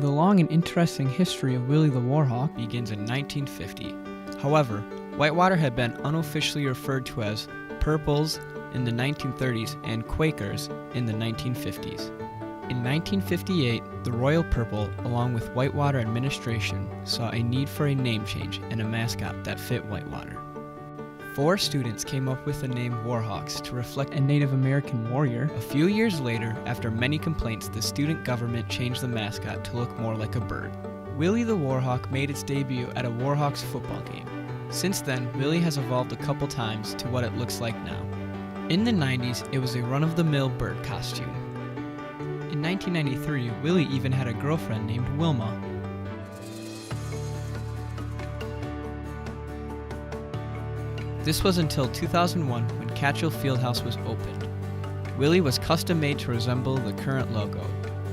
The long and interesting history of Willie the Warhawk begins in 1950. However, Whitewater had been unofficially referred to as Purples in the 1930s and Quakers in the 1950s. In 1958, the Royal Purple, along with Whitewater administration, saw a need for a name change and a mascot that fit Whitewater. 4 students came up with the name Warhawks to reflect a Native American warrior. A few years later, after many complaints, the student government changed the mascot to look more like a bird. Willie the Warhawk made its debut at a Warhawks football game. Since then, Willie has evolved a couple times to what it looks like now. In the 90s, it was a run-of-the-mill bird costume. In 1993, Willie even had a girlfriend named Wilma. This was until 2001 when Catchell Fieldhouse was opened. Willie was custom made to resemble the current logo.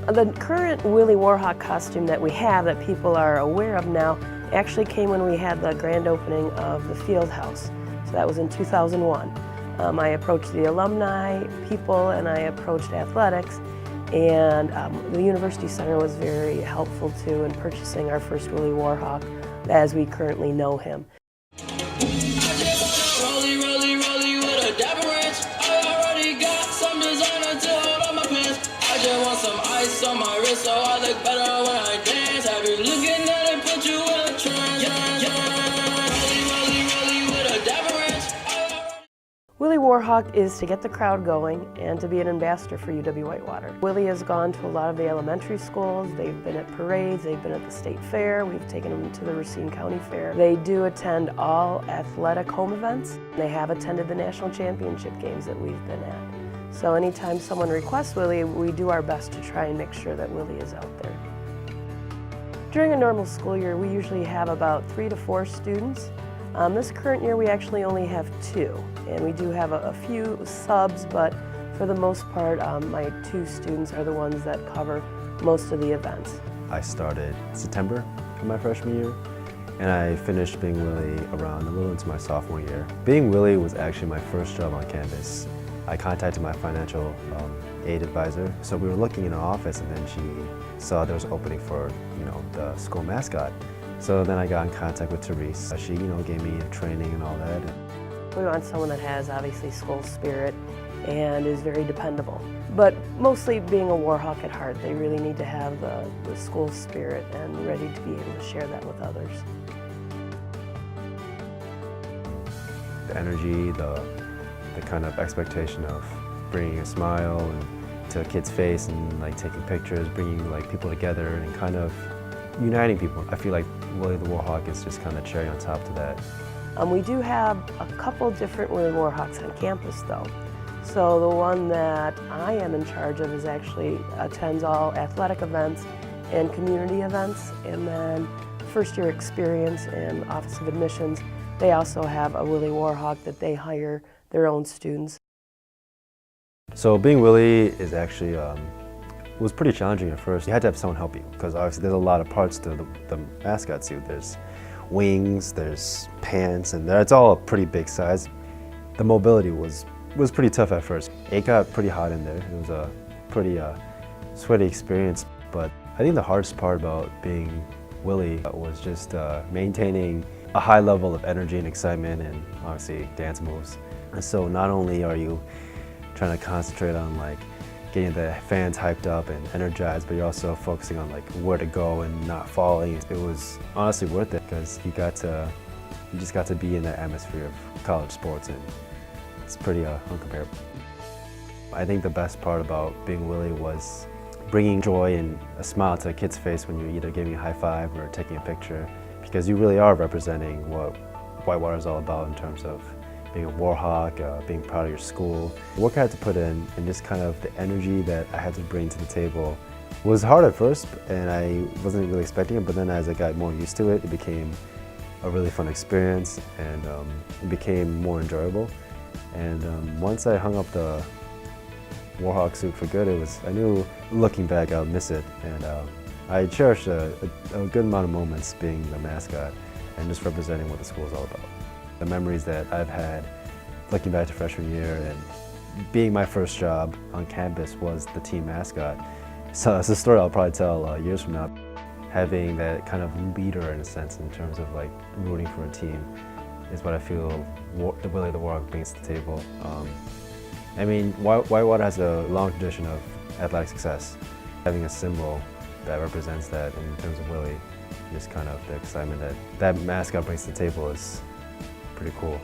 The current Willie Warhawk costume that we have that people are aware of now actually came when we had the grand opening of the Fieldhouse. So that was in 2001. I approached the alumni people and I approached athletics, and the University Center was very helpful too in purchasing our first Willie Warhawk as we currently know him. Some ice on my wrist so I look better when I dance. Have you looking at it, put you in a trance. Rolly with a dapper ranch. Willie Warhawk is to get the crowd going and to be an ambassador for UW-Whitewater. Willie has gone to a lot of the elementary schools. They've been at parades, they've been at the state fair, we've taken them to the Racine County Fair. They do attend all athletic home events. They have attended the national championship games that we've been at. So anytime someone requests Willie, we do our best to try and make sure that Willie is out there. During a normal school year, we usually have about 3 to 4 students. This current year, we actually only have 2, and we do have a few subs, but for the most part, my 2 students are the ones that cover most of the events. I started September of my freshman year, and I finished being Willie around a little into my sophomore year. Being Willie was actually my first job on campus. I contacted my financial aid advisor. So we were looking in her office, and then she saw there was an opening for, the school mascot. So then I got in contact with Therese. She, gave me training and all that. We want someone that has obviously school spirit and is very dependable. But mostly being a Warhawk at heart, they really need to have the school spirit and ready to be able to share that with others. The energy, the kind of expectation of bringing a smile to a kid's face and taking pictures, bringing people together and kind of uniting people. I feel like Willie the Warhawk is just kind of cherry on top to that. We do have a couple different Willie Warhawks on campus though. So the one that I am in charge of actually attends all athletic events and community events, and then first year experience and Office of Admissions, they also have a Willie Warhawk that they hire their own students. So being Willie is actually was pretty challenging at first. You had to have someone help you because obviously there's a lot of parts to the mascot suit. There's wings, there's pants, and it's all a pretty big size. The mobility was pretty tough at first. It got pretty hot in there. It was a pretty sweaty experience, but I think the hardest part about being Willie was just maintaining a high level of energy and excitement and obviously dance moves. And so not only are you trying to concentrate on getting the fans hyped up and energized, but you're also focusing on where to go and not falling. It was honestly worth it because you just got to be in that atmosphere of college sports, and it's pretty uncomparable. I think the best part about being Willie was bringing joy and a smile to a kid's face when you're either giving a high five or taking a picture, because you really are representing what Whitewater is all about in terms of being a Warhawk, being proud of your school. The work I had to put in and just kind of the energy that I had to bring to the table was hard at first, and I wasn't really expecting it, but then as I got more used to it, it became a really fun experience, and it became more enjoyable. And once I hung up the Warhawk suit for good, I knew looking back I would miss it, and I cherished a good amount of moments being the mascot and just representing what the school is all about. The memories that I've had looking back to freshman year and being my first job on campus was the team mascot. So it's a story I'll probably tell years from now. Having that kind of leader in a sense in terms of like rooting for a team is what I feel the Willie the Warhawk brings to the table. I mean, Whitewater has a long tradition of athletic success. Having a symbol that represents that in terms of Willie, just kind of the excitement that mascot brings to the table is pretty cool.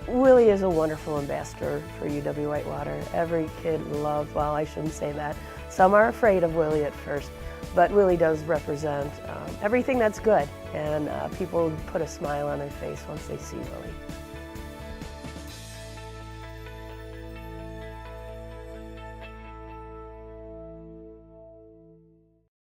Willie is a wonderful ambassador for UW-Whitewater. Every kid loves, well, I shouldn't say that. Some are afraid of Willie at first, but Willie does represent everything that's good, and people put a smile on their face once they see Willie.